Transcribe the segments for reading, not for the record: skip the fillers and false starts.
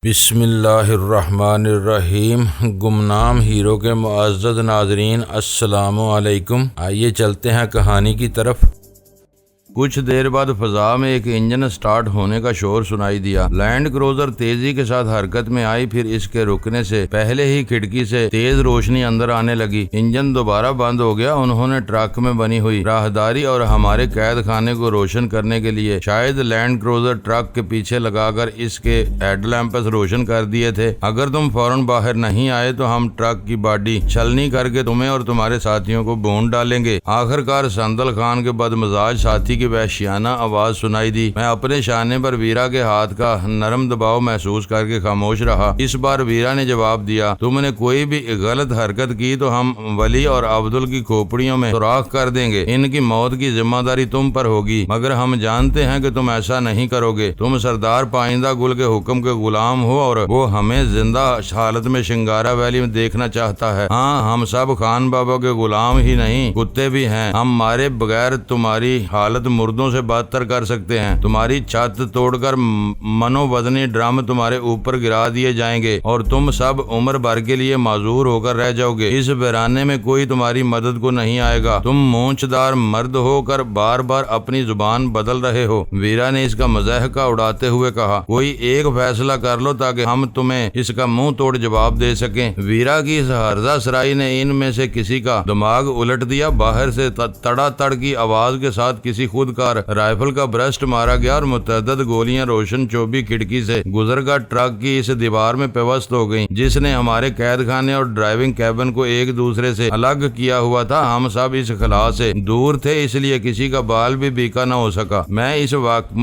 بسم اللہ الرحمن الرحیم۔ گمنام ہیرو کے معزز ناظرین، السلام علیکم۔ آئیے چلتے ہیں کہانی کی طرف۔ کچھ دیر بعد فضا میں ایک انجن سٹارٹ ہونے کا شور سنائی دیا۔ لینڈ کروزر تیزی کے ساتھ حرکت میں آئی، پھر اس کے رکنے سے پہلے ہی کھڑکی سے تیز روشنی اندر آنے لگی۔ انجن دوبارہ بند ہو گیا۔ انہوں نے ٹرک میں بنی ہوئی راہداری اور ہمارے قید خانے کو روشن کرنے کے لیے شاید لینڈ کروزر ٹرک کے پیچھے لگا کر اس کے ہیڈ لیمپس روشن کر دیے تھے۔ اگر تم فوراً باہر نہیں آئے تو ہم ٹرک کی باڈی چھلنی کر کے تمہیں اور تمہارے ساتھیوں کو بھون ڈالیں گے۔ آخرکار سندل خان کے بدمزاج ساتھی کی وحشیانہ آواز سنائی دی۔ میں اپنے شانے پر ویرا کے ہاتھ کا نرم دباؤ محسوس کر کے خاموش رہا۔ اس بار ویرا نے جواب دیا، تم نے کوئی بھی غلط حرکت کی تو ہم ولی اور عبدل کی کھوپڑیوں میں سوراخ کر دیں گے۔ ان کی موت کی ذمہ داری تم پر ہوگی، مگر ہم جانتے ہیں کہ تم ایسا نہیں کرو گے۔ تم سردار پائندہ گل کے حکم کے غلام ہو اور وہ ہمیں زندہ حالت میں شنگارا ویلی میں دیکھنا چاہتا ہے۔ ہاں، ہم سب خان بابا کے غلام ہی نہیں، کتے بھی ہیں۔ ہم مارے بغیر تمہاری حالت مردوں سے بدتر کر سکتے ہیں۔ تمہاری چھت توڑ کر منو وزنی ڈرم تمہارے اوپر گرا دیے جائیں گے اور تم سب عمر بھر کے لیے معذور ہو کر رہ جاؤ گے۔ اس ویرانے میں کوئی تمہاری مدد کو نہیں آئے گا۔ تم مونچھ دار مرد ہو کر بار بار اپنی زبان بدل رہے ہو۔ ویرا نے اس کا مضحکہ اڑاتے ہوئے کہا، کوئی ایک فیصلہ کر لو تاکہ ہم تمہیں اس کا منہ توڑ جواب دے سکیں۔ ویرا کی اس ہرزہ سرائی نے ان میں سے کسی کا دماغ الٹ دیا۔ باہر سے تڑا تڑ کی آواز کے ساتھ کسی خود کار رائفل کا برسٹ مارا گیا اور متعدد گولیاں روشن چوبی کھڑکی سے گزر کر ٹرک کی اس دیوار میں پیوست ہو گئیں جس نے ہمارے قید خانے اور ڈرائیونگ کیبن کو ایک دوسرے سے الگ کیا ہوا تھا۔ ہم سب اس خلا سے دور تھے، اس لیے کسی کا بال بھی بیکا نہ ہو سکا۔ میں اس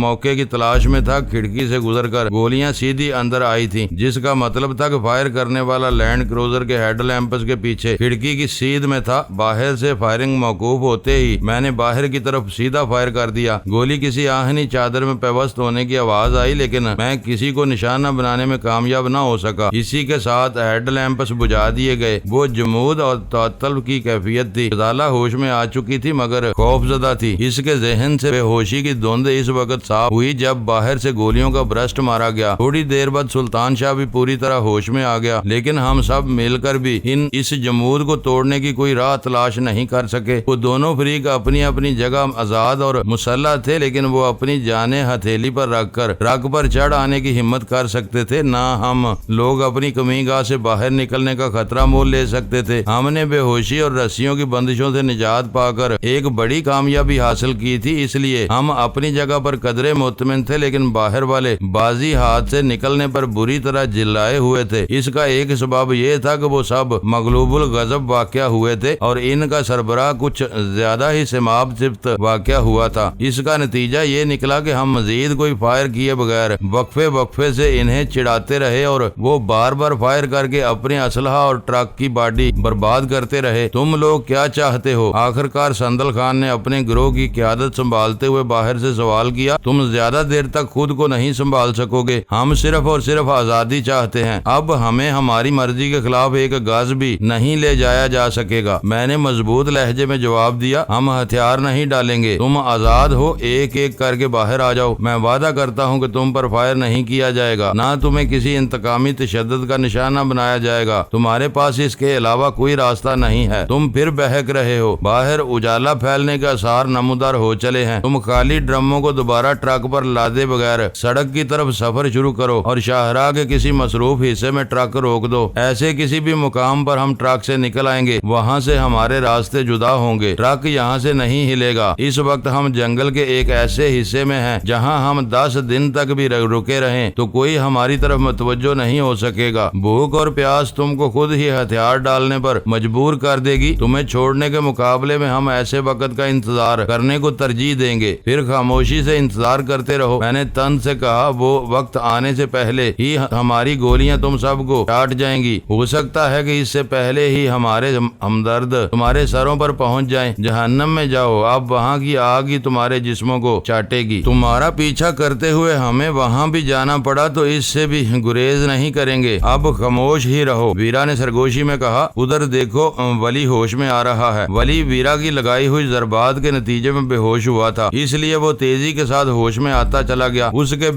موقع کی تلاش میں تھا۔ کھڑکی سے گزر کر گولیاں سیدھی اندر آئی تھیں، جس کا مطلب تھا کہ فائر کرنے والا لینڈ کروزر کے ہیڈ لیمپس کے پیچھے کھڑکی کی سیدھ میں تھا۔ باہر سے فائرنگ موقوف ہوتے ہی میں نے باہر کی طرف سیدھا فائر کر دیا۔ گولی کسی آہنی چادر میں پیوست ہونے کی آواز آئی، لیکن میں کسی کو نشانہ بنانے میں کامیاب نہ ہو سکا۔ اسی کے ساتھ ہیڈ لیمپس بجھا دیے گئے۔ وہ جمود اور تعطل کی کیفیت تھی۔ غزالہ ہوش میں آ چکی تھی مگر خوف زدہ تھی۔ اس کے ذہن سے بے ہوشی کی دھند اس وقت صاف ہوئی جب باہر سے گولیوں کا برسٹ مارا گیا۔ تھوڑی دیر بعد سلطان شاہ بھی پوری طرح ہوش میں آ گیا، لیکن ہم سب مل کر بھی اس جمود کو توڑنے کی کوئی راہ تلاش نہیں کر سکے۔ وہ دونوں فریق اپنی اپنی جگہ آزاد اور مسلح تھے، لیکن وہ اپنی جانیں ہتھیلی پر رکھ کر ٹرک پر چڑھ آنے کی ہمت کر سکتے تھے، نہ ہم لوگ اپنی کمی گاہ سے باہر نکلنے کا خطرہ مول لے سکتے تھے۔ ہم نے بے ہوشی اور رسیوں کی بندشوں سے نجات پا کر ایک بڑی کامیابی حاصل کی تھی، اس لیے ہم اپنی جگہ پر قدرے مطمئن تھے، لیکن باہر والے بازی ہاتھ سے نکلنے پر بری طرح جلائے ہوئے تھے۔ اس کا ایک سبب یہ تھا کہ وہ سب مغلوب الغضب واقع ہوئے تھے اور ان کا سربراہ کچھ زیادہ ہی سماپ صفت واقع ہوا تھا۔ اس کا نتیجہ یہ نکلا کہ ہم مزید کوئی فائر کیے بغیر وقفے سے انہیں چڑھاتے رہے اور وہ بار بار فائر کر کے اپنے اسلحہ اور ٹرک کی باڈی برباد کرتے رہے۔ تم لوگ کیا چاہتے ہو؟ آخرکار سندل خان نے اپنے گروہ کی قیادت سنبھالتے ہوئے باہر سے سوال کیا۔ تم زیادہ دیر تک خود کو نہیں سنبھال سکو گے۔ ہم صرف اور صرف آزادی چاہتے ہیں۔ اب ہمیں ہماری مرضی کے خلاف ایک گز بھی نہیں لے جایا جا سکے گا۔ میں نے مضبوط لہجے میں جواب دیا، ہم ہتھیار نہیں ڈالیں گے۔ تم آزاد ہو، ایک ایک کر کے باہر آ جاؤ۔ میں وعدہ کرتا ہوں کہ تم پر فائر نہیں کیا جائے گا، نہ تمہیں کسی انتقامی تشدد کا نشانہ بنایا جائے گا۔ تمہارے پاس اس کے علاوہ کوئی راستہ نہیں ہے۔ تم پھر بہک رہے ہو۔ باہر اجالا پھیلنے کے آثار نمودار ہو چلے ہیں۔ تم خالی ڈرموں کو دوبارہ ٹرک پر لادے بغیر سڑک کی طرف سفر شروع کرو اور شاہراہ کے کسی مصروف حصے میں ٹرک روک دو۔ ایسے کسی بھی مقام پر ہم ٹرک سے نکل آئیں گے، وہاں سے ہمارے راستے جدا ہوں گے۔ ٹرک یہاں سے نہیں ہلے گا۔ اس وقت ہم جنگل کے ایک ایسے حصے میں ہیں جہاں ہم 10 دن تک بھی رکے رہیں تو کوئی ہماری طرف متوجہ نہیں ہو سکے گا۔ بھوک اور پیاس تم کو خود ہی ہتھیار ڈالنے پر مجبور کر دے گی۔ تمہیں چھوڑنے کے مقابلے میں ہم ایسے وقت کا انتظار کرنے کو ترجیح دیں گے۔ پھر خاموشی سے انتظار کرتے رہو۔ میں نے تن سے کہا، وہ وقت آنے سے پہلے ہی ہماری گولیاں تم سب کو کاٹ جائیں گی۔ ہو سکتا ہے کہ اس سے پہلے ہی ہمارے ہمدرد تمہارے سروں پر پہنچ جائیں۔ جہنم میں جاؤ، اب وہاں کی آگ کی تمہارے جسموں کو چاٹے گی۔ تمہارا پیچھا کرتے ہوئے ہمیں وہاں بھی جانا پڑا تو اس سے بھی گریز نہیں کریں گے، اب خاموش ہی رہو۔ ویرا نے سرگوشی میں کہا، ادھر دیکھو، ولی ہوش میں آ رہا ہے۔ ولی ویرا کی لگائی ہوئی ضربات کے نتیجے میں بے ہوش ہوا تھا، اس لیے وہ تیزی کے ساتھ ہوش میں آتا چلا گیا۔ اس کے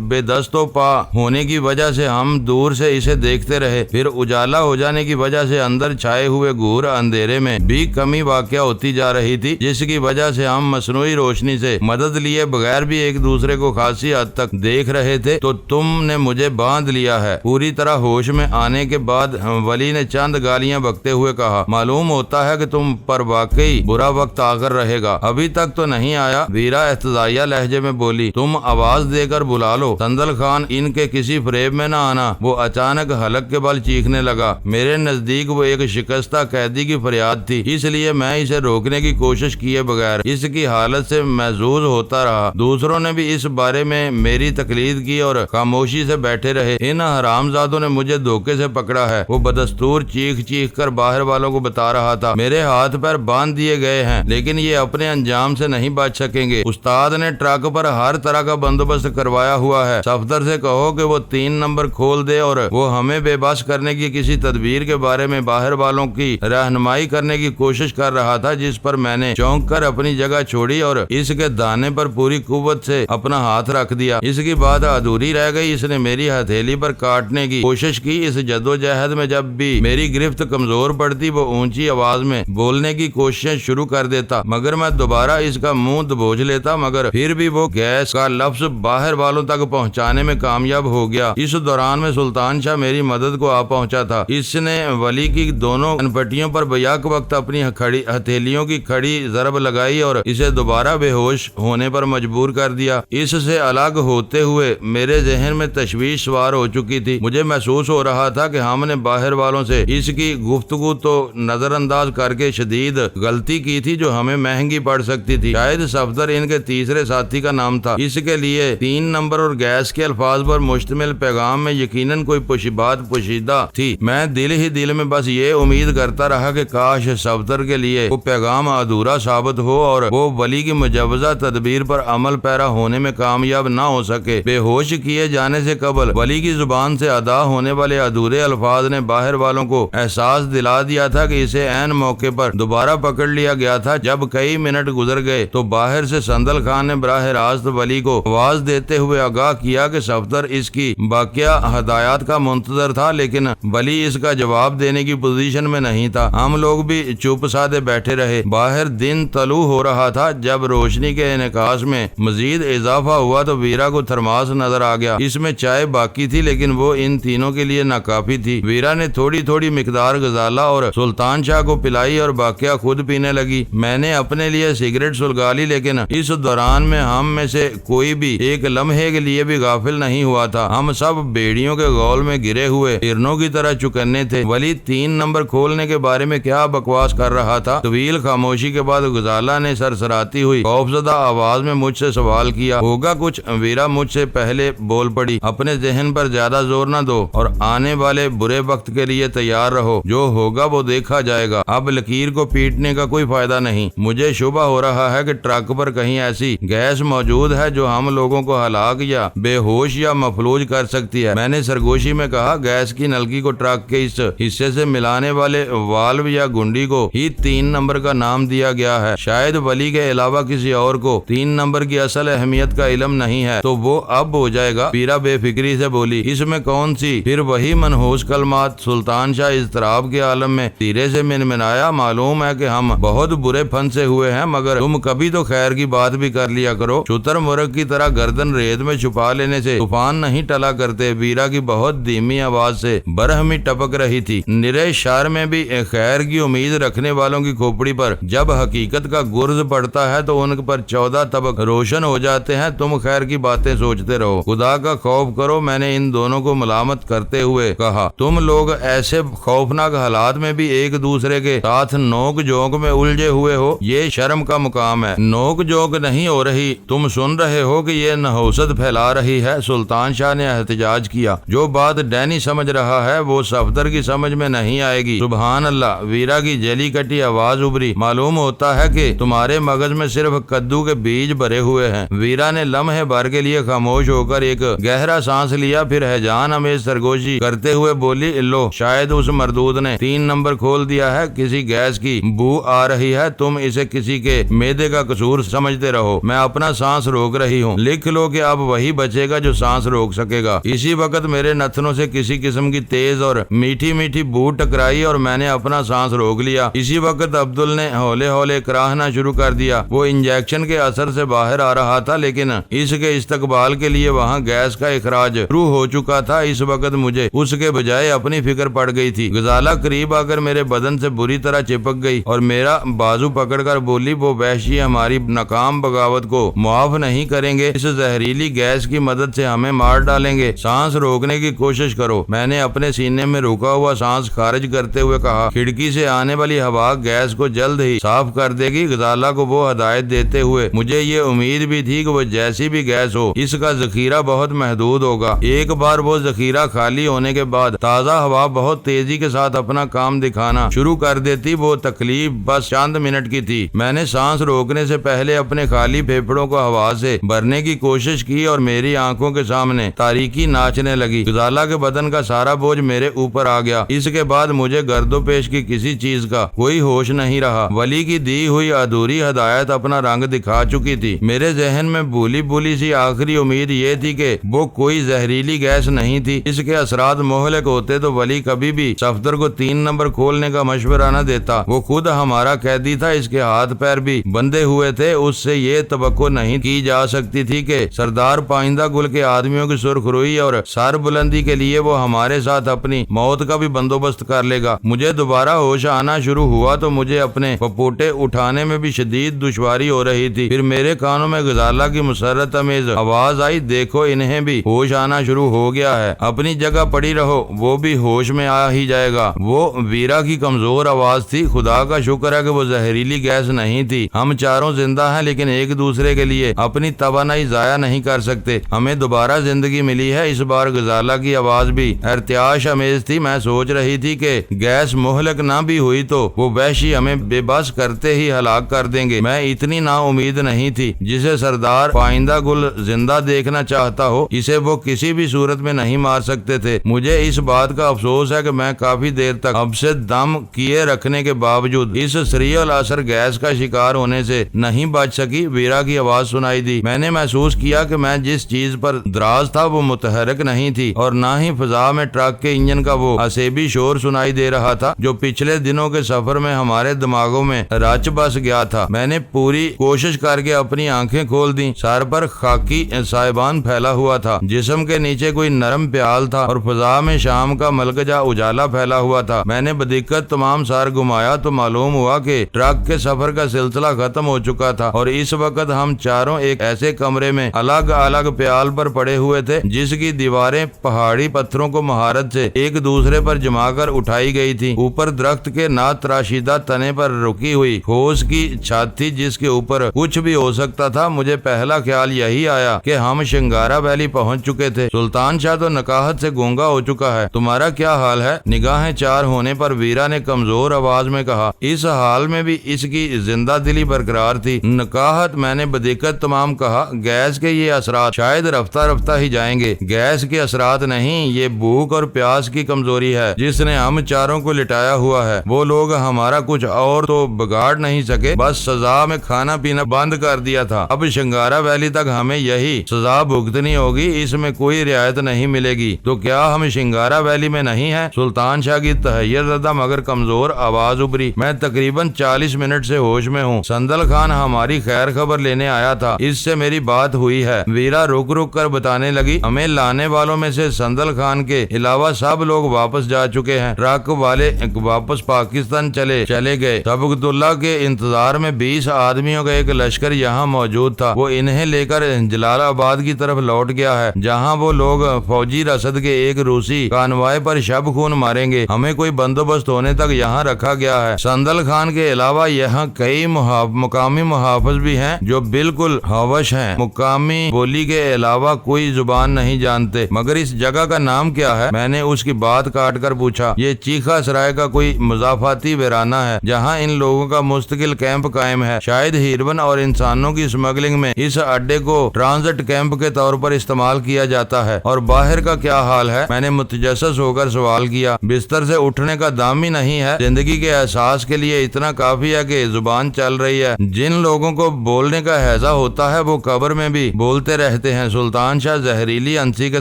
بے دست و پا ہونے کی وجہ سے ہم دور سے اسے دیکھتے رہے، پھر اجالا ہو جانے کی وجہ سے اندر چھائے ہوئے گھور اندھیرے میں بھی کمی واقع ہوتی جا رہی تھی، جس کی وجہ سے ہم مصنوعی روشنی سے مدد لیے بغیر بھی ایک دوسرے کو خاصی حد تک دیکھ رہے تھے۔ تو تم نے مجھے باندھ لیا ہے۔ پوری طرح ہوش میں آنے کے بعد ولی نے چند گالیاں بکتے ہوئے کہا، معلوم ہوتا ہے کہ تم پر واقعی برا وقت آ کر رہے گا۔ ابھی تک تو نہیں آیا، ویرا احتجاجیہ لہجے میں بولی۔ تم آواز دے کر بلا لو۔ سندل خان ان کے کسی فریب میں نہ آنا۔ وہ اچانک حلق کے بل چیخنے لگا۔ میرے نزدیک وہ ایک شکستہ قیدی کی فریاد تھی، اس لیے میں اسے روکنے کی کوشش کیے بغیر اس کی حالت سے محظوظ ہوتا رہا۔ دوسروں نے بھی اس بارے میں میری تقلید کی اور خاموشی سے بیٹھے رہے۔ ان حرامزادوں نے مجھے دھوکے سے پکڑا ہے، وہ بدستور چیخ چیخ کر باہر والوں کو بتا رہا تھا۔ میرے ہاتھ پیر باندھ دیے گئے ہیں، لیکن یہ اپنے انجام سے نہیں بچ سکیں گے۔ استاد نے ٹرک پر ہر طرح کا بندوبست کروایا ہوا ہے۔ صفدر سے کہو کہ وہ 3 نمبر کھول دے، اور وہ ہمیں بے بس کرنے کی کسی تدبیر کے بارے میں باہر والوں کی رہنمائی کرنے کی کوشش کر رہا تھا، جس پر میں نے چونک کر اپنی جگہ چھوڑی اور اس کے دانے پر پوری قوت سے اپنا ہاتھ رکھ دیا۔ اس کی بات ادھوری رہ گئی۔ اس نے میری ہتھیلی پر کاٹنے کی کوشش کی۔ اس جدوجہد میں جب بھی میری گرفت کمزور پڑتی، وہ اونچی آواز میں بولنے کی کوششیں شروع کر دیتا، مگر میں دوبارہ اس کا منہ دبوچ لیتا، مگر پھر بھی وہ گیس کا لفظ باہر والوں تک پہنچانے میں کامیاب ہو گیا۔ اس دوران میں سلطان شاہ میری مدد کو آ پہنچا تھا۔ اس نے ولی کی دونوں انپٹیوں پر بیک وقت اپنی ہتھیلیوں کی کھڑی ضرب لگائی اور اسے دوبارہ بے ہوش ہونے پر مجبور کر دیا۔ اس سے الگ ہوتے ہوئے میرے ذہن میں تشویش سوار ہو چکی تھی۔ مجھے محسوس ہو رہا تھا کہ ہم نے باہر والوں سے اس کی گفتگو تو نظر انداز کر کے شدید غلطی کی تھی، جو ہمیں مہنگی پڑ سکتی تھی۔ شاید صفدر ان کے تیسرے ساتھی کا نام تھا۔ اس کے لیے 3 نمبر اور گیس کے الفاظ پر مشتمل پیغام میں یقیناً کوئی بات پوشیدہ تھی۔ میں دل ہی دل میں بس یہ امید کرتا رہا کہ کاش صفدر کے لیے وہ پیغام ادھورا ثابت ہو اور وہ ولی کی مجوزہ تدبیر پر عمل پیرا ہونے میں کامیاب نہ ہو سکے۔ بے ہوش کیے جانے سے قبل ولی کی زبان سے ادا ہونے والے ادھورے الفاظ نے باہر والوں کو احساس دلا دیا تھا کہ اسے عین موقع پر دوبارہ پکڑ لیا گیا تھا۔ جب کئی منٹ گزر گئے تو باہر سے سندل خان نے براہ راست ولی کو آواز دیتے ہوئے آگاہ کیا کہ صفدر اس کی باقیہ ہدایات کا منتظر تھا، لیکن ولی اس کا جواب دینے کی پوزیشن میں نہیں تھا۔ ہم لوگ بھی چپ سادے بیٹھے رہے۔ باہر دن طلوع ہو رہا تھا۔ جب روشنی کے انعکاس میں مزید اضافہ ہوا تو ویرا کو تھرماس نظر آ گیا۔ اس میں چائے باقی تھی، لیکن وہ ان تینوں کے لیے ناکافی تھی۔ ویرا نے تھوڑی تھوڑی مقدار غزالہ اور سلطان شاہ کو پلائی اور باقیہ خود پینے لگی۔ میں نے اپنے لیے سگریٹ سلگا لی، لیکن اس دوران میں ہم میں سے کوئی بھی ایک لمحے کے لیے بھی غافل نہیں ہوا تھا۔ ہم سب بیڑیوں کے غول میں گرے ہوئے ہرنوں کی طرح چکنے تھے۔ ولی 3 نمبر کھولنے کے بارے میں کیا بکواس کر رہا تھا۔ طویل خاموشی کے بعد غزالہ نے سرسراتی ہوئی خوفزدہ آواز میں مجھ سے سوال کیا، ہوگا کچھ؟ ویرا مجھ سے پہلے بول پڑی، اپنے ذہن پر زیادہ زور نہ دو اور آنے والے برے وقت کے لیے تیار رہو۔ جو ہوگا وہ دیکھا جائے گا۔ اب لکیر کو پیٹنے کا کوئی فائدہ نہیں۔ مجھے شبہ ہو رہا ہے کہ ٹرک پر کہیں ایسی گیس موجود ہے جو ہم لوگوں کو ہلاک یا بے ہوش یا مفلوج کر سکتی ہے۔ میں نے سرگوشی میں کہا، گیس کی نلکی کو ٹرک کے اس حصے سے ملانے والے والو یا گنڈی کو ہی 3 نمبر کا نام دیا گیا ہے۔ شاید ولی کے علاوہ کسی اور کو 3 نمبر کی اصل اہمیت کا علم نہیں ہے، تو وہ اب ہو جائے گا۔ پیرا بے فکری سے بولی، اس میں کون سی؟ پھر وہی منحوس کلمات۔ سلطان شاہ اضطراب کے عالم میں تیرے سے منمنایا، معلوم ہے کہ ہم بہت برے فن سے ہوئے ہیں، مگر تم کبھی تو خیر کی بات بھی کر لیا کرو۔ شتر مرغ کی طرح گردن ریت میں چھپا لینے سے طوفان نہیں ٹلا کرتے۔ ویرا کی بہت دھیمی آواز سے برہمی ٹپک رہی تھی۔ نرے شہر میں بھی خیر کی امید رکھنے والوں کی کھوپڑی پر جب حقیقت کا گرز پڑتا ہے تو ان پر 14 طبق روشن ہو جاتے ہیں۔ تم خیر کی باتیں سوچتے رہو، خدا کا خوف کرو۔ میں نے ان دونوں کو ملامت کرتے ہوئے کہا، تم لوگ ایسے خوفناک حالات میں بھی ایک دوسرے کے ساتھ نوک جھونک میں الجھے ہوئے ہو، یہ شرم کا مقام ہے۔ نوک جھونک نہیں ہو رہی، تم سن رہے ہو کہ یہ نحوست پھیلا رہی ہے۔ سلطان شاہ نے احتجاج کیا، جو بات ڈینی سمجھ رہا ہے وہ صفدر کی سمجھ میں نہیں آئے گی۔ سبحان اللہ! ویرا کی جلی کٹی آواز ابھری، معلوم ہوتا ہے کہ تمہارے مغز میں صرف کدو کے بیج بھرے ہوئے ہیں۔ ویرا نے لمحے بھر کے لیے خاموش ہو کر ایک گہرا سانس لیا، پھر ہیجان ہمیز سرگوشی کرتے ہوئے بولی، لو شاید اس مردود نے 3 نمبر کھول دیا ہے، کسی گیس کی بو آ رہی ہے، تم اسے کسی کے معدے کا قصور سمجھتے رہو، میں اپنا سانس روک رہی ہوں، لکھ لو کہ اب وہی بچے گا جو سانس روک سکے گا۔ اسی وقت میرے نتنوں سے کسی قسم کی تیز اور میٹھی میٹھی بو ٹکرائی اور میں نے اپنا سانس روک لیا۔ اسی وقت عبدل نے ہولے ہولے کراہنا شروع کر دیا۔ وہ انجیکشن کے اثر سے باہر آ رہا تھا، لیکن اس کے استقبال کے لیے وہاں گیس کا اخراج شروع ہو چکا تھا۔ اس وقت مجھے اس کے بجائے اپنی فکر پڑ گئی تھی۔ غزالہ قریب آ کر میرے بدن سے بری طرح چپک گئی اور میرا بازو پکڑ کر بولی، وہ وحشی ہماری ناکام بغاوت کو معاف نہیں کریں گے، اس زہریلی گیس کی مدد سے ہمیں مار ڈالیں گے، سانس روکنے کی کوشش کرو۔ میں نے اپنے سینے میں رکا ہوا سانس خارج کرتے ہوئے کہا، کھڑکی سے آنے والی ہوا گیس کو جلد ہی صاف کر دے گی۔ غزالہ کو وہ ہدایت دیتے ہوئے مجھے یہ امید بھی تھی کہ وہ جیسی بھی گیس ہو، اس کا ذخیرہ بہت محدود ہوگا۔ ایک بار وہ ذخیرہ خالی ہونے کے بعد تازہ ہوا بہت تیزی کے ساتھ اپنا کام دکھانا شروع کر دیتی۔ وہ تکلیف بس چند منٹ کی تھی۔ میں نے سانس روکنے سے پہلے اپنے خالی پھیپھڑوں کو ہوا سے بھرنے کی کوشش کی اور میری آنکھوں کے سامنے تاریکی ناچنے لگی۔ غزالہ کے بدن کا سارا بوجھ میرے اوپر آ گیا۔ اس کے بعد مجھے گرد و پیش کی کسی چیز کا کوئی ہوش نہیں رہا۔ ولی کی دی ہوئی ادھوری ہدایت اپنا رنگ دکھا چکی تھی۔ میرے ذہن میں بھولی بھولی سی آخری امید یہ تھی کہ وہ کوئی زہریلی گیس نہیں تھی۔ اس کے اثرات مہلک ہوتے تو ولی کبھی بھی صفدر کو 3 نمبر کھولنے کا مشورہ نہ دیتا۔ وہ خود ہمارا قیدی تھا، اس کے ہاتھ پیر بھی بندھے ہوئے تھے۔ اس سے یہ توقع نہیں کی جا سکتی تھی کہ سردار پائندہ گل کے آدمیوں کی سرخ روئی اور سر بلندی کے لیے وہ ہمارے ساتھ اپنی موت کا بھی بندوبست کر لے گا۔ مجھے دوبارہ ہوش آنا شروع ہوا تو مجھے اپنے پپوٹے اٹھانے میں بھی شدید دشواری ہو رہی تھی۔ پھر میرے کانوں میں غزالہ کی مسرت امیز آواز آئی، دیکھو انہیں بھی ہوش آنا شروع ہو گیا ہے، اپنی جگہ پڑی رہو، وہ بھی ہوش میں آ ہی جائے گا۔ وہ ویرا کی کمزور آواز تھی۔ خدا کا شکر ہے کہ وہ زہریلی گیس نہیں تھی۔ ہم چاروں زندہ ہیں، لیکن ایک دوسرے کے لیے اپنی توانائی ضائع نہیں کر سکتے۔ ہمیں دوبارہ زندگی ملی ہے۔ اس بار غزالہ کی آواز بھی ارتعاش امیز تھی۔ میں سوچ رہی تھی کہ گیس مہلک نہ بھی ہوئی تو وہ وحشی ہمیں بے بس کرتے ہی ہلاک کر دیں گے۔ میں اتنی نا امید نہیں تھی۔ جسے سردار پائندہ گل زندہ دیکھنا چاہتا ہو، اسے وہ کسی بھی صورت میں نہیں مار سکتے تھے۔ مجھے اس بات کا افسوس ہے کہ میں کافی دیر تک اب سے دم کیے رکھنے کے باوجود اس سریع الاثر گیس کا شکار ہونے سے نہیں بچ سکی۔ ویرا کی آواز سنائی دی۔ میں نے محسوس کیا کہ میں جس چیز پر دراز تھا وہ متحرک نہیں تھی، اور نہ ہی فضا میں ٹرک کے انجن کا وہ عصبی شور سنائی دے رہا تھا جو پچھلے دنوں کے سفر میں ہمارے دماغوں میں رچ بس گیا تھا۔ میں نے پوری کوشش کر کے اپنی آنکھیں کھول دیں۔ سر پر خاکی سائبان پھیلا ہوا تھا، جسم کے نیچے کوئی نرم پیال تھا اور فضا میں شام کا ملکجہ اجالا پھیلا ہوا تھا۔ میں نے بدقت تمام سر گھمایا تو معلوم ہوا کہ ٹرک کے سفر کا سلسلہ ختم ہو چکا تھا، اور اس وقت ہم چاروں ایک ایسے کمرے میں الگ الگ پیال پر پڑے ہوئے تھے جس کی دیواریں پہاڑی پتھروں کو مہارت سے ایک دوسرے پر جما کر اٹھائی گئی تھی۔ اوپر درخت کے نہ تراشیدہ تنے پر رکی ہوئی ٹھوس کی چھت تھی جس کے اوپر کچھ بھی ہو سکتا تھا۔ مجھے پہلا خیال یہی آیا کہ ہم شنگارا ویلی پہنچ چکے تھے۔ سلطان شاہ تو نکاہت سے گونگا ہو چکا ہے، تمہارا کیا حال ہے؟ نگاہیں چار ہونے پر ویرا نے کمزور آواز میں کہا۔ اس حال میں بھی اس کی زندہ دلی برقرار تھی۔ نکاہت، میں نے بدقت تمام کہا، گیس کے یہ اثرات شاید رفتہ رفتہ ہی جائیں گے۔ گیس کے اثرات نہیں، یہ بھوک اور پیاس کی کمزوری ہے جس نے ہم چاروں کو لٹایا ہوا ہے۔ وہ لوگ ہمارا کچھ اور تو بگاڑ نہیں سکے، بس سزا میں کھانا پینا بند کر دیا تھا۔ اب شنگارا ویلی تک ہمیں یہی سزا بھگتنی ہوگی، اس میں کوئی رعایت نہیں ملے گی۔ تو کیا ہم شنگارا ویلی میں نہیں ہیں؟ سلطان شاہ کی تحیر زدہ مگر کمزور آواز ابری۔ میں تقریباً 40 منٹ سے ہوش میں ہوں۔ سندل خان ہماری خیر خبر لینے آیا تھا، اس سے میری بات ہوئی ہے۔ ویرا رک رک کر بتانے لگی، ہمیں لانے والوں میں سے سندل خان کے علاوہ سب لوگ واپس جا چکے ہیں۔ ٹرک والے واپس پاکستان چلے گئے۔ سبقت اللہ کے انتظار میں 20 آدمیوں کا ایک لشکر یہاں موجود تھا۔ وہ انہیں لے کر جلال آباد کی طرف لوٹ گیا ہے، جہاں وہ لوگ فوجی رسد کے ایک روسی کانوائے پر شب خون ماریں گے۔ ہمیں کوئی بندوبست ہونے تک یہاں رکھا گیا ہے۔ سندل خان کے علاوہ یہاں کئی مقامی محافظ بھی ہیں جو بالکل ہوش ہیں، مقامی بولی کے علاوہ کوئی زبان نہیں جانتے۔ مگر اس جگہ کا نام کیا ہے؟ میں نے اس کی بات کاٹ کر پوچھا۔ یہ چیخا سرائے کا کوئی مضافاتی ویرانہ ہے جہاں ان لوگوں کا مستقل کیمپ قائم ہے۔ شاید ہیروین اور انسانوں کی اسمگلنگ میں اس اڈے کو ٹرانزٹ کیمپ کے طور پر استعمال کیا جاتا ہے۔ اور باہر کا کیا حال ہے؟ میں نے متجسس ہو کر سوال کیا۔ بستر سے اٹھنے کا دام ہی نہیں ہے۔ زندگی کے احساس کے لیے اتنا کافی ہے کہ زبان چل رہی ہے۔ جن لوگوں کو بولنے کا ہیضہ ہوتا ہے وہ قبر میں بھی بولتے رہتے ہیں۔ سلطان شاہ زہریلی ہنسی کے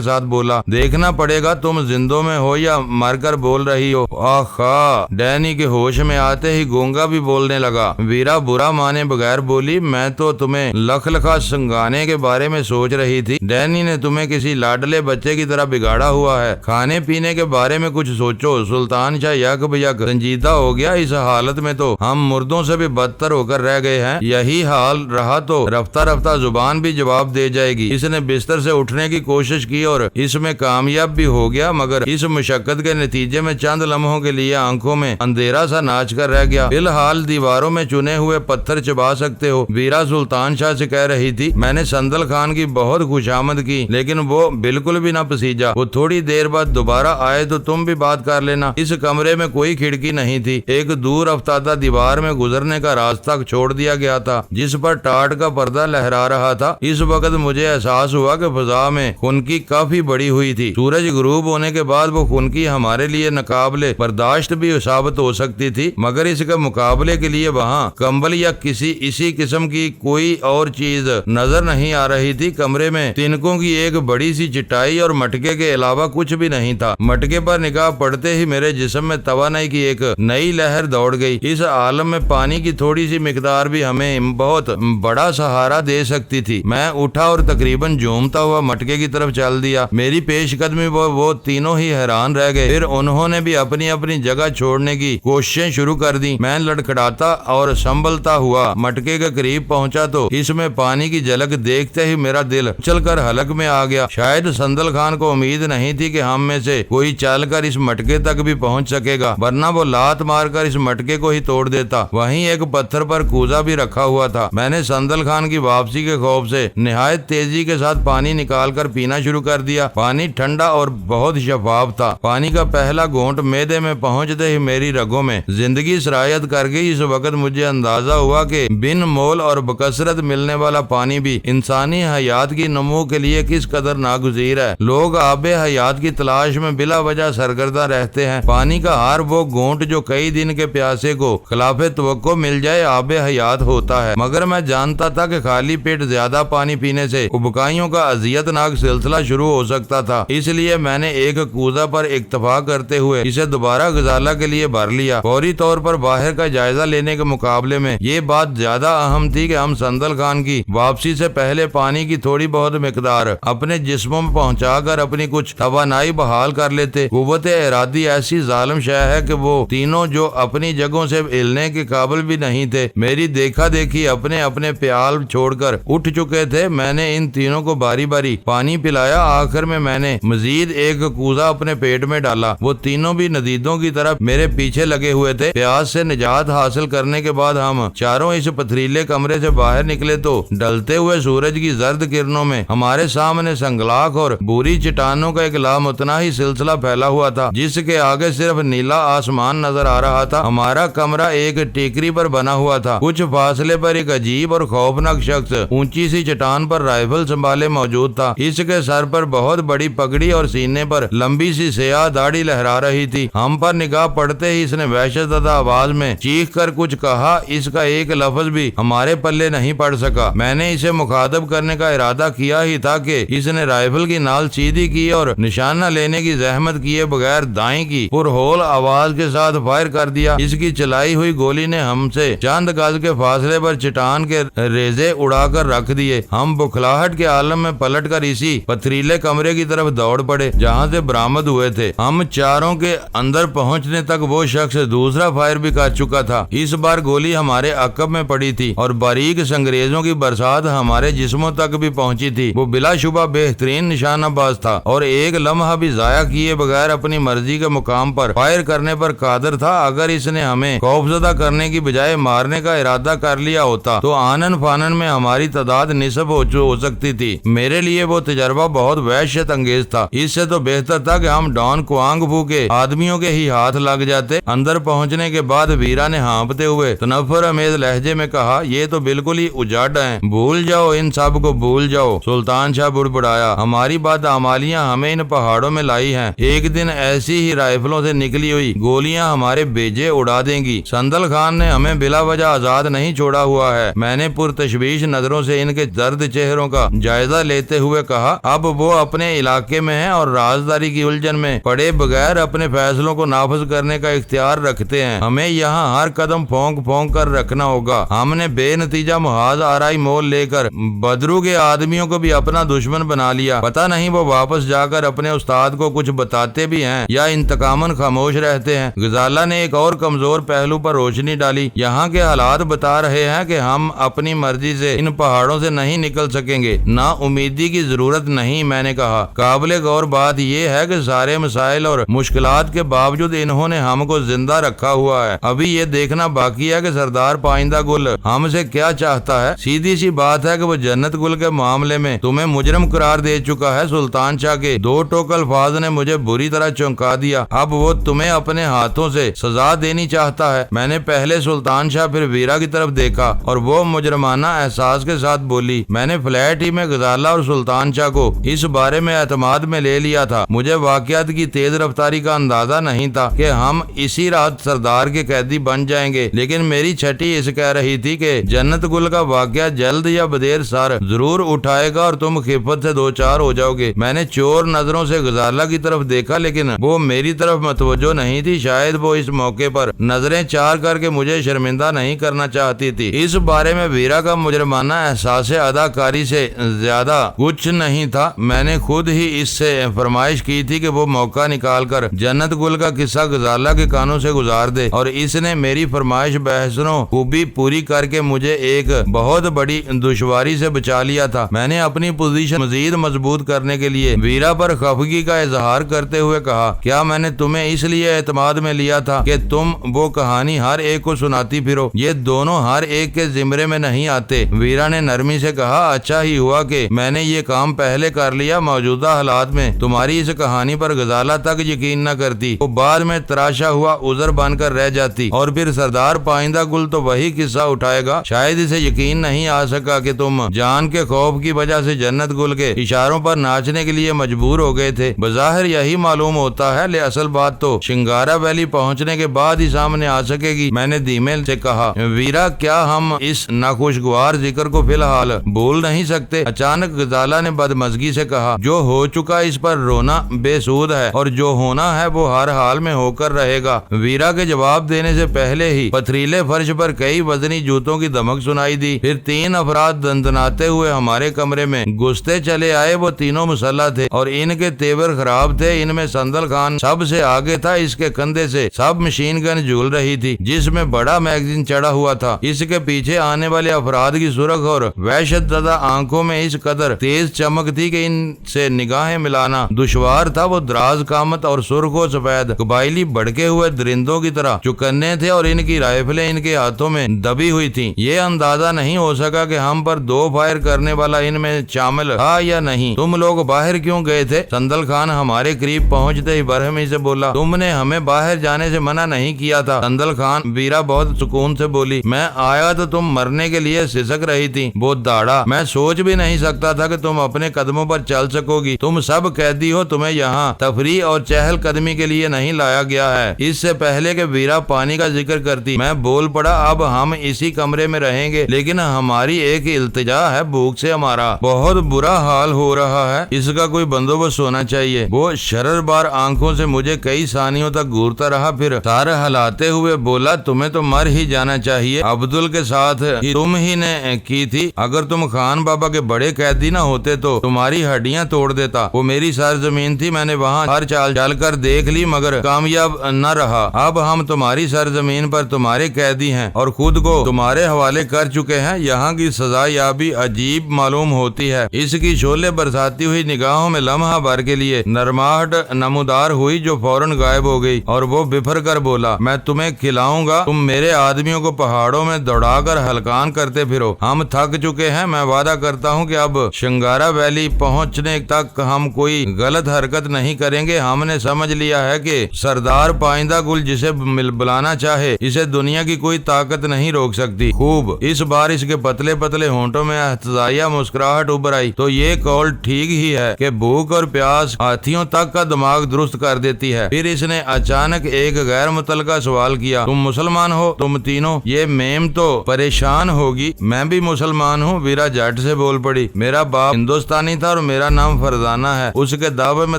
ساتھ بولا، دیکھنا پڑے گا تم زندوں میں ہو یا مر کر بول رہی ہو۔ آخا! ڈینی کے ہوش میں آتے ہی گونگا بھی بولنے لگا۔ ویرا برا مانے بغیر بولی، میں تو تمہیں لکھ لکھا سنگانے کے بارے میں سوچ رہی تھی۔ ڈینی نے تمہیں کسی لاڈلے بچے کی طرح بگاڑا ہوا ہے۔ کھانے پینے کے بارے میں کچھ سوچو۔ سلطان شاہ یک بیک سنجیدہ ہو گیا۔ اس حالت میں تو ہم مردوں سے بھی بدتر ہو کر رہ گئے ہیں۔ یہی حال رہا تو رفتہ رفتہ زبان بھی جواب دے جائے گی۔ اس نے بستر سے اٹھنے کی کوشش کی اور اس میں کامیاب بھی ہو گیا، مگر اس مشقت کے نتیجے میں چند لمحوں کے لیے آنکھوں میں اندھیرا سا ناچ کر رہ گیا۔ فی الحال دیواروں میں چنے ہوئے پتھر چبا سکتے ہو، ویرا سلطان شاہ سے کہہ رہی تھی۔ میں نے سندل خان کی بہت خوشامد کی، لیکن وہ بالکل بھی نہ پسیجا۔ وہ تھوڑی دیر بعد دوبارہ آئے تو تم بھی بات کر لینا۔ اس کمرے میں کوئی کھڑکی نہیں تھی۔ ایک دور افتادہ دیوار میں گزرنے کا راستہ چھوڑ دیا گیا تھا جس پر ٹاٹ کا پردہ لہرا رہا تھا۔ اس وقت مجھے احساس ہوا کہ فضا میں خنکی کافی بڑی ہوئی تھی۔ سورج غروب ہونے کے بعد وہ خنکی ہمارے لیے ناقابل برداشت بھی ثابت ہو سکتی تھی، مگر اس کے مقابلے کے لیے وہاں کمبل یا اسی قسم کی کوئی اور چیز نظر نہیں آ رہی تھی۔ کمرے میں تنکوں کی ایک بڑی سی چٹائی اور مٹکے کے علاوہ کچھ بھی نہیں تھا۔ مٹکے پر نگاہ پڑتے ہی میرے جسم میں توانائی کی ایک نئی لہر دوڑ گئی۔ اس عالم میں پانی کی تھوڑی سی مقدار بھی ہمیں بہت بڑا سہارا دے سکتی تھی۔ میں اٹھا اور تقریباً جھومتا ہوا مٹکے کی طرف چل دیا۔ میری پیش قدمی وہ تینوں ہی حیران رہ گئے۔ پھر انہوں نے بھی اپنی اپنی جگہ چھوڑنے کی کوششیں شروع کر دی۔ میں لڑکھڑاتا اور سنبھلتا ہوا مٹکے کے قریب پہنچا تو اس میں پانی کی جھلک دیکھتے ہی میرا دل اچھل کر حلق میں آ گیا۔ شاید سندل خان کو امید نہیں تھی کہ ہم میں سے کوئی چل کر اس مٹکے تک بھی پہنچ سکے گا، ورنہ وہ لات مار کر اس مٹکے کو ہی توڑ دیتا۔ وہیں ایک پتھر پر کوزہ بھی رکھا ہوا تھا۔ میں نے سندل خان کی واپسی کے خوف سے نہایت تیزی کے ساتھ پانی نکال کر پینا شروع کر دیا۔ پانی ٹھنڈا اور بہت شفاف تھا۔ پانی کا پہلا گھونٹ معدے میں پہنچتے ہی میری رگوں میں زندگی سرایت کر گئی۔ اس وقت مجھے اندازہ ہوا کہ بن مول اور بکثرت ملنے والا پانی بھی انسانی حیات کی نمو کے لیے کس قدر ناگزیر ہے۔ لوگ آب حیات کی تلاش میں بلا وجہ سرگرداں رہتے ہیں۔ پانی کا ہر وہ گھونٹ جو کئی دن کے پیاسے کو خلاف توقع مل جائے آب حیات ہوتا ہے، مگر میں جانتا تھا کہ خالی پیٹ زیادہ پانی پینے سے ابکائیوں کا اذیت ناک سلسلہ شروع ہو سکتا تھا۔ اس لیے میں نے ایک کوزہ پر اکتفا کرتے ہوئے اسے دوبارہ غزالہ کے لیے بھر لیا۔ فوری طور پر باہر کا جائزہ لینے کے مقابلے میں یہ بات زیادہ اہم تھی کہ ہم سندل خان کی واپسی سے پہلے پانی کی تھوڑی بہت مقدار اپنے جسموں میں پہنچا کر اپنی کچھ توانائی بحال کر لیتے۔ قوت ارادی ایسی ظالم شے ہے کہ وہ تینوں جو اپنی جگہوں سے ہلنے کے قابل بھی نہیں تھے، میری دیکھا دیکھی اپنے اپنے پیال چھوڑ کر اٹھ چکے تھے۔ میں نے ان تینوں کو باری باری پانی پلایا۔ آخر میں نے مزید ایک کوزہ اپنے پیٹ میں ڈالا۔ وہ تینوں بھی ندیدوں کی طرف میرے پیچھے لگے ہوئے تھے۔ پیاس سے نجات حاصل کرنے کے بعد ہم چاروں اس پتھریلے کمرے سے باہر نکلے تو ڈلتے ہوئے سورج کی زرد کرنوں میں ہمارے سامنے سنگلاخ اور بوری چٹانوں کا ایک لامتناہی سلسلہ پھیلا ہوا تھا، جس کے آگے صرف نیلا آسمان نظر آ رہا تھا۔ ہمارا کمرہ ایک ٹیکری پر بنا ہوا تھا۔ کچھ فاصلے پر ایک عجیب اور خوفناک شخص اونچی سی چٹان پر رائفل سنبھالے موجود تھا۔ اس کے سر پر بہت بڑی پگڑی اور سینے پر لمبی سی سیاہ داڑھی لہرا رہی تھی۔ ہم پر نگاہ پڑتے ہی اس نے وحشت زدہ آواز میں چیخ کر کچھ کہا۔ اس کا ایک لفظ بھی ہمارے پلے نہیں پڑ سکا۔ میں نے اسے مخاطب کرنے کا ارادہ کیا ہی تھا کہ اس نے رائفل کی نال سیدھی کی اور نشانہ لینے کی زحمت کیے بغیر دائیں کی پرہول آواز کے ساتھ فائر کر دیا۔ اس کی چلائی ہوئی گولی نے ہم سے چند گز کے فاصلے پر چٹان کے ریزے اڑا کر رکھ دیے۔ ہم بکھلاہٹ کے عالم میں پلٹ کر اسی پتھریلے کمرے کی طرف دوڑ پڑے جہاں سے برآمد ہوئے تھے۔ ہم چاروں کے اندر پہنچنے تک وہ شخص دوسرا فائر بھی کر چکا تھا۔ اس بار گولی ہمارے عقب میں پڑی تھی اور باریک سنگریزوں کی برسات ہمارے جسموں تک بھی پہنچی تھی۔ وہ بلا شبہ بہترین نشانہ باز تھا اور ایک لمحہ بھی ضائع کیے بغیر اپنی مرضی کے مقام پر فائر کرنے پر قادر تھا۔ اگر اس نے ہمیں خوفزدہ کرنے کی بجائے مارنے کا ارادہ کر لیا ہوتا تو آنن فانن میں ہماری تعداد نصف ہو سکتی تھی۔ میرے لیے وہ تجربہ بہت وحشت انگیز تھا۔ اس سے تو بہتر تھا کہ ہم ڈان کوانگ فو کے آدمیوں کے ہی ہاتھ لگ جاتے۔ اندر پہنچنے کے بعد ویرا نے ہانپتے ہوئے تنفر امیز لہجے میں کہا، یہ تو بالکل ہی اجاڑ ہیں، بھول جاؤ، ان سب کو بھول جاؤ۔ سلطان شاہ بڑبڑایا، ہماری بدعمالیاں ہمیں ان پہاڑوں میں لائی ہیں، ایک دن ایسی ہی رائفلوں سے نکلی ہوئی گولیاں ہمارے بیجے اڑا دیں گی۔ سندل خان نے ہمیں بلا وجہ آزاد نہیں چھوڑا ہوا ہے۔ میں نے پرتشویش نظروں سے ان کے زرد چہروں کا جائزہ لیتے ہوئے کہا، اب وہ اپنے علاقے میں ہیں اور رازداری کی الجھن میں پڑے بغیر اپنے فیصلوں کو نافذ کرنے کا اختیار رکھتے ہیں۔ ہمیں یہاں ہر قدم پھونک پھونک کر رکھنا ہوگا۔ ہم نے بے نتیجہ محاذ آرائی مول لے کر بدرو کے آدمیوں کو بھی اپنا دشمن بنا لیا۔ پتہ نہیں وہ واپس جا کر اپنے استاد کو کچھ بتاتے بھی ہیں یا انتقاماً خاموش رہتے ہیں۔ غزالہ نے ایک اور کمزور پہلو پر روشنی ڈالی، یہاں کے حالات بتا رہے ہیں کہ ہم اپنی مرضی سے ان پہاڑوں سے نہیں نکل سکیں گے۔ نا امیدی کی ضرورت نہیں، میں نے کہا۔ قابل غور بات یہ ہے کہ سارے مسائل اور مشکلات کے باوجود انہوں نے ہم کو زندہ رکھا ہوا ہے۔ ابھی یہ دیکھنا باقی ہے کہ سردار پائندہ گل ہم سے کیا چاہتا ہے۔ سیدھی سی بات ہے کہ وہ جنت گل کے معاملے میں تمہیں مجرم قرار دے چکا ہے۔ سلطان شاہ کے دو ٹوک الفاظ نے مجھے بری طرح چونکا دیا۔ اب وہ تمہیں اپنے ہاتھوں سے سزا دینی چاہتا ہے۔ میں نے پہلے سلطان شاہ پھر ویرا کی طرف دیکھا اور وہ مجرمانہ احساس کے ساتھ بولی، میں نے فلیٹ ہی میں غزالہ اور سلطان شاہ کو اس بارے میں اعتماد میں لے لیا تھا۔ مجھے واقعات کی تیز رفتاری کا اندازہ نہیں تھا کہ ہم اسی رات سردار کے قیدی بن جائیں گے، لیکن میری چھٹی اس کہہ رہی تھی کہ جنت گل کا واقعہ جلد یا بدیر سر ضرور اٹھائے گا اور تم خفت سے دو چار ہو جاؤ گے۔ میں نے چور نظروں سے غزالہ کی طرف دیکھا، لیکن وہ میری طرف متوجہ نہیں تھی۔ شاید وہ اس موقع پر نظریں چار کر کے مجھے شرمندہ نہیں کرنا چاہتی تھی۔ اس بارے میں ویرا کا مجرمانہ احساس اداکاری سے زیادہ کچھ نہیں تھا۔ میں نے خود ہی اس سے فرمائش کی تھی کہ وہ موقع نکال کر جنت گل کا قصہ غزالہ کے کانوں سے گزار دے، اور اس نے میری فرمائش بحسنوں خوبی پوری کر کے مجھے ایک بہت بڑی دشواری سے بچا لیا تھا۔ میں نے اپنی پوزیشن مزید مضبوط کرنے کے لیے ویرا پر خفگی کا اظہار کرتے ہوئے کہا، کیا میں نے تمہیں اس لیے اعتماد میں لیا تھا کہ تم وہ کہانی ہر ایک کو سناتی پھرو؟ یہ دونوں ہر ایک کے زمرے میں نہیں آتے۔ ویرا نے نرمی سے کہا، اچھا ہی ہوا کہ میں نے یہ کام پہلے کر لیا۔ موجودہ حالات میں تمہاری اس کہانی پر غزالہ تک یقین نہ کرتی، وہ بعد میں تراشا ہوا عذر بن کر رہ جاتی، اور پھر سردار پائندہ گل تو وہی قصہ اٹھائے گا۔ شاید اسے یقین نہیں آ سکا کہ تم جان کے خوف کی وجہ سے جنت گل کے اشاروں پر ناچنے کے لیے مجبور ہو گئے تھے۔ بظاہر یہی معلوم ہوتا ہے، اصل بات تو شنگارا ویلی پہنچنے کے بعد ہی سامنے آ سکے گی۔ میں نے دھیمے سے کہا، ویرا کیا ہم اس ناخوشگوار ذکر کو فی الحال بھول نہیں سکتے؟ اچانک غزالہ نے بدمزگی سے کہا، جو ہو چکا اس پر رونا بے سود ہے، اور جو ہونا ہے وہ ہر حال میں ہو کر رہے گا۔ ویرا کے جواب دینے سے پہلے ہی پتھریلے فرش پر کئی وزنی جوتوں کی دمک سنائی دی۔ پھر تین افراد دندناتے ہوئے ہمارے کمرے میں گھستے چلے آئے۔ وہ تینوں مسلح تھے اور ان کے تیور خراب تھے۔ ان میں سندل خان سب سے آگے تھا۔ اس کے کندھے سے سب مشین گن جھول رہی تھی جس میں بڑا میگزین چڑھا ہوا تھا۔ اس کے پیچھے آنے والے افراد کی سرخ اور وحشت زدہ آنکھوں میں اس قدر تیز چمک تھی کہ ان سے نگاہیں ملانا دشوار تھا۔ وہ دراز قامت اور سرخ و سفید قبائلی بڑکے ہوئے درندوں کی طرح چکنے تھے اور ان کی رائفلیں ان کے ہاتھوں میں دبی ہوئی تھیں۔ یہ اندازہ نہیں ہو سکا کہ ہم پر دو فائر کرنے والا ان میں شامل تھا یا نہیں۔ تم لوگ باہر کیوں گئے تھے؟ سندل خان ہمارے قریب پہنچتے ہی برہمی سے بولا، تم نے ہمیں باہر جانے سے منع نہیں کیا تھا۔ سندل خان، ویرا بہت سکون سے بولی، میں آیا تو تم مرنے کے لیے سسک رہی تھی۔ وہ داڑا، میں سوچ بھی نہیں سکتا تھا کہ تم اپنے قدموں پر چل سکو گی۔ تم سب قیدی ہو، تمہیں یہاں تفریح اور چہل قدمی کے لیے نہیں لایا گیا ہے۔ اس سے پہلے کہ ویرا پانی کا ذکر کرتی میں بول پڑا، اب ہم اسی کمرے میں رہیں گے، لیکن ہماری ایک التجا ہے، بھوک سے ہمارا بہت برا حال ہو رہا ہے، اس کا کوئی بندوبست ہونا چاہیے۔ وہ شرر بار آنکھوں سے مجھے کئی ثانیوں تک گھورتا رہا، پھر سار ہلاتے ہوئے بولا، تمہیں تو مر ہی جانا چاہیے۔ عبدل کے ساتھ تم ہی نے کی تھی۔ اگر تم خان بابا کے بڑے قیدی نہ ہوتے تو تمہاری ہڈیاں توڑ دیتا۔ وہ میری سرزمین تھی، میں نے وہاں ہر چال چل کر دیکھ لی مگر کامیاب نہ رہا۔ اب ہم تمہاری سرزمین پر تمہارے قیدی ہیں اور خود کو تمہارے حوالے کر چکے ہیں۔ یہاں کی سزا یابی عجیب معلوم ہوتی ہے۔ اس کی شعلے برساتی ہوئی نگاہوں میں لمحہ بھر کے لیے نرماہٹ نمودار ہوئی جو فوراً غائب ہو گئی، اور وہ بفر کر بولا، میں تمہیں کھلاؤں گا، تم میرے آدمیوں کو پہاڑوں میں دوڑا کر ہلکان کرتے پھرو۔ ہم تھک چکے ہیں، میں وعدہ کرتا ہوں کہ اب شنگارا ویلی پہنچنے تک ہم کوئی غلط حرکت نہیں کریں گے۔ ہم نے سمجھ لیا ہے کہ سردار پائندہ گل جسے بلانا چاہے اسے دنیا کی کوئی طاقت نہیں نہیں روک سکتی۔ خوب، اس بار اس کے پتلے پتلے ہونٹوں میں احتجاجیہ مسکراہٹ ابھر آئی۔ تو یہ قول ٹھیک ہی ہے کہ بھوک اور پیاس ہاتھیوں تک کا دماغ درست کر دیتی ہے۔ پھر اس نے اچانک ایک غیر متعلقہ سوال کیا، تم مسلمان ہو؟ تم تینوں؟ یہ میم تو پریشان ہوگی۔ میں بھی مسلمان ہوں، ویرا جٹ سے بول پڑی۔ میرا باپ ہندوستانی تھا اور میرا نام فرزانہ ہے۔ اس کے دعوے میں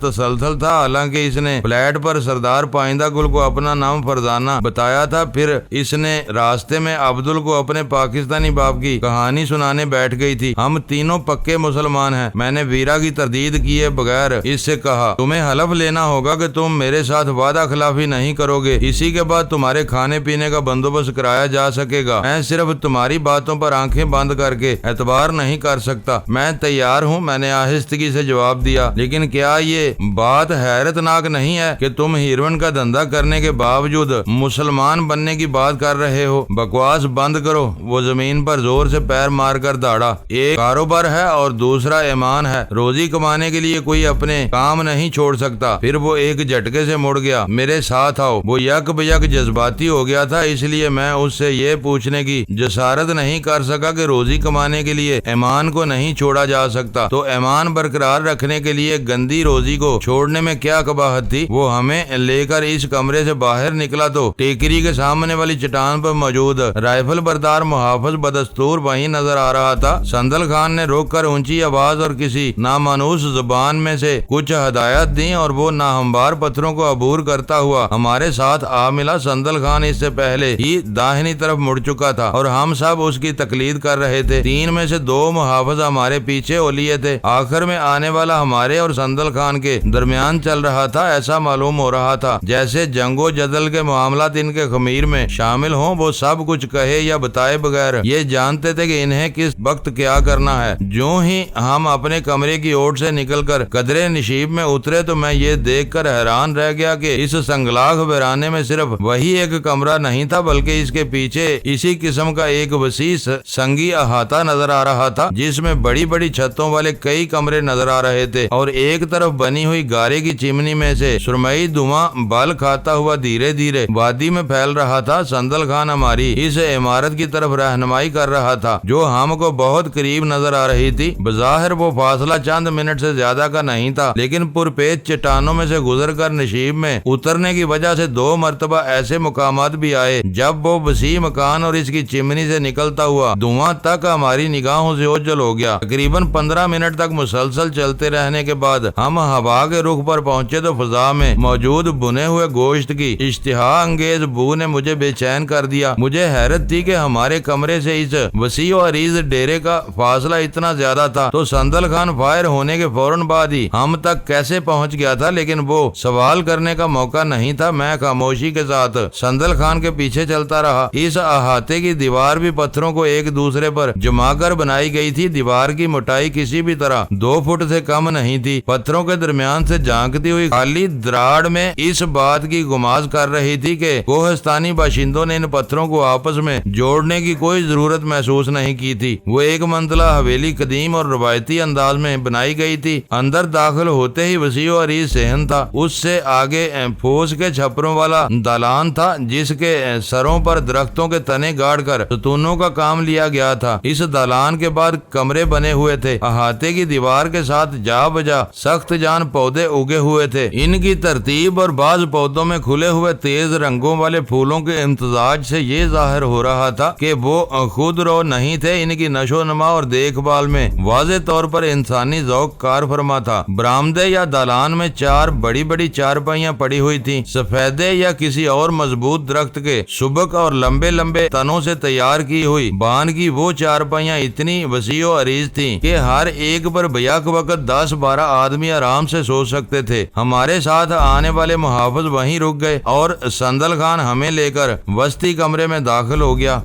تسلسل تھا، حالانکہ اس نے فلیٹ پر سردار پائندہ گل کو اپنا نام فرزانہ بتایا تھا۔ پھر اس نے راستے میں عبدل کو اپنے پاکستانی باپ کی کہانی سنانے بیٹھ گئی تھی۔ ہم تینوں پکے مسلمان ہیں۔ میں نے ویرا کی تردید کیے بغیر اس سے کہا، تمہیں حلف لینا ہوگا کہ تم میرے ساتھ وعدہ خلافی نہیں کرو گے، اسی کے بعد تمہارے کھانے پینے کا بندوبست کرایا جا سکے گا۔ میں صرف تمہاری باتوں پر آنکھیں بند کر کے اعتبار نہیں کر سکتا۔ میں تیار ہوں، میں نے آہستگی سے جواب دیا، لیکن کیا یہ بات حیرت ناک نہیں ہے کہ تم ہیروئن کا دھندا کرنے کے باوجود مسلمان بننے کی بات کر رہے ہو؟ بکواس بند کرو۔ وہ زمین پر زور سے پیر مار کر دوڑا۔ ایک کاروبار ہے اور دوسرا ایمان ہے۔ روزی کمانے کے لیے کوئی اپنے کام نہیں چھوڑ سکتا۔ پھر وہ ایک جھٹکے سے مڑ گیا۔ میرے ساتھ آؤ۔ وہ یک بیک جذباتی ہو گیا تھا، اس لیے میں اس سے یہ پوچھنے کی جسارت نہیں کر سکا کہ روزی کمانے کے لیے ایمان کو نہیں چھوڑا جا سکتا تو ایمان برقرار رکھنے کے لیے گندی روزی کو چھوڑنے میں کیا قباحت تھی؟ وہ ہمیں لے کر اس کمرے سے باہر نکلا تو ٹیکری کے سامنے والی چٹان پر موجود رائفل بردار محافظ بدستور وہیں نظر آ رہا تھا۔ سندل خان نے روک کر اونچی آواز اور کسی نامانوس زبان میں سے کچھ ہدایات دی اور وہ ناہموار پتھروں کو عبور کرتا ہوا ہمارے ساتھ آ ملا۔ سندل خان اس سے پہلے ہی داہنی طرف مڑ چکا تھا اور ہم سب اس کی تقلید کر رہے تھے۔ تین میں سے دو محافظ ہمارے پیچھے اولیے تھے۔ آخر میں آنے والا ہمارے اور سندل خان کے درمیان چل رہا تھا۔ ایسا معلوم ہو رہا تھا جیسے جنگ و جدل کے معاملات ان کے خمیر میں شامل ہوں۔ وہ سب کچھ کہے یا بتائے بغیر یہ جانتے تھے کہ انہیں کس وقت کیا کرنا ہے۔ جو ہی ہم اپنے کمرے کی اوٹ سے نکل کر قدرے نشیب میں اترے تو میں یہ دیکھ کر حیران رہ گیا کہ اس سنگلاخ ویرانے میں صرف وہی ایک کمرہ نہیں تھا بلکہ اس کے پیچھے اسی قسم کا ایک وسیع سنگی احاطہ نظر آ رہا تھا جس میں بڑی بڑی چھتوں والے کئی کمرے نظر آ رہے تھے اور ایک طرف بنی ہوئی گارے کی چمنی میں سے سرمئی دھواں بل کھاتا ہوا دھیرے دھیرے وادی میں پھیل رہا تھا۔ سندل خان ہماری اس عمارت کی طرف رہنمائی کر رہا تھا جو ہم کو بہت قریب نظر آ رہی تھی۔ بظاہر وہ فاصلہ چند منٹ سے زیادہ کا نہیں تھا، لیکن پرپیچ چٹانوں میں سے گزر کر نشیب میں اترنے کی وجہ سے دو مرتبہ ایسے مقامات بھی آئے جب وہ وسیع مکان اور اس کی چمنی سے نکلتا ہوا دھواں تک ہماری نگاہوں سے اوجھل ہو گیا۔ تقریباً 15 منٹ تک مسلسل چلتے رہنے کے بعد ہم ہوا کے رخ پر پہنچے تو فضا میں موجود بنے ہوئے گوشت کی اشتہا انگیز بو نے مجھے بے چین کر دیا۔ مجھے حیرت تھی کہ ہمارے کمرے سے اس وسیع و عریض ڈیرے کا فاصلہ اتنا زیادہ تھا تو سندل خان فائر ہونے کے فوراً بعد ہی ہم تک کیسے پہنچ گیا تھا، لیکن وہ سوال کرنے کا موقع نہیں تھا۔ میں خاموشی کے ساتھ سندل خان کے پیچھے چلتا رہا۔ اس احاطے کی دیوار بھی پتھروں کو ایک دوسرے پر جما کر بنائی گئی تھی۔ دیوار کی موٹائی کسی بھی طرح 2 فٹ سے کم نہیں تھی۔ پتھروں کے درمیان سے جھانکتی ہوئی خالی دراڑ میں اس بات کی گماز کر رہی تھی کہ کوہستانی باشندوں نے ان پتھروں کو آپس میں جوڑنے کی کوئی ضرورت محسوس نہیں کی تھی۔ وہ ایک منزلہ حویلی قدیم اور روایتی انداز میں بنائی گئی تھی۔ اندر داخل ہوتے ہی وسیع و عریض صحن تھا۔ اس سے آگے پھوس کے چھپروں والا دالان تھا جس کے سروں پر درختوں کے تنے گاڑ کر ستونوں کا کام لیا گیا تھا۔ اس دالان کے بعد کمرے بنے ہوئے تھے۔ احاطے کی دیوار کے ساتھ جا بجا سخت جان پودے اگے ہوئے تھے۔ ان کی ترتیب اور بعض پودوں میں کھلے ہوئے تیز رنگوں والے پھولوں کے امتزاج سے یہ ظاہر ہو رہا تھا کہ وہ خود رو نہیں تھے۔ ان کی نشو و نما اور دیکھ بھال میں واضح طور پر انسانی ذوق کار فرما تھا۔ برآمدے یا دالان میں 4 بڑی بڑی چارپائیاں پڑی ہوئی تھیں۔ سفیدے یا کسی اور مضبوط درخت کے سبک اور لمبے لمبے تنوں سے تیار کی ہوئی بان کی وہ چارپائیاں اتنی وسیع و عریض تھیں کہ ہر ایک پر بیک وقت 10-12 آدمی آرام سے سو سکتے تھے۔ ہمارے ساتھ آنے والے محافظ وہیں رک گئے اور سندل خان ہمیں لے کر وسطی کمرے میں داخل ہو گیا۔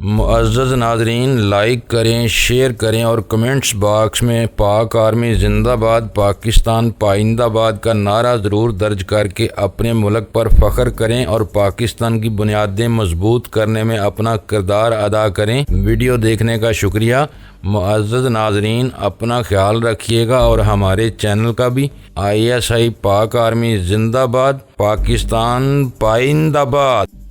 معزز ناظرین، لائک کریں، شیئر کریں اور کمنٹس باکس میں پاک آرمی زندہ باد، پاکستان پائندہ باد کا نعرہ ضرور درج کر کے اپنے ملک پر فخر کریں اور پاکستان کی بنیادیں مضبوط کرنے میں اپنا کردار ادا کریں۔ ویڈیو دیکھنے کا شکریہ۔ معزز ناظرین، اپنا خیال رکھیے گا اور ہمارے چینل کا بھی۔ ISI پاک آرمی زندہ باد، پاکستان پائندہ باد۔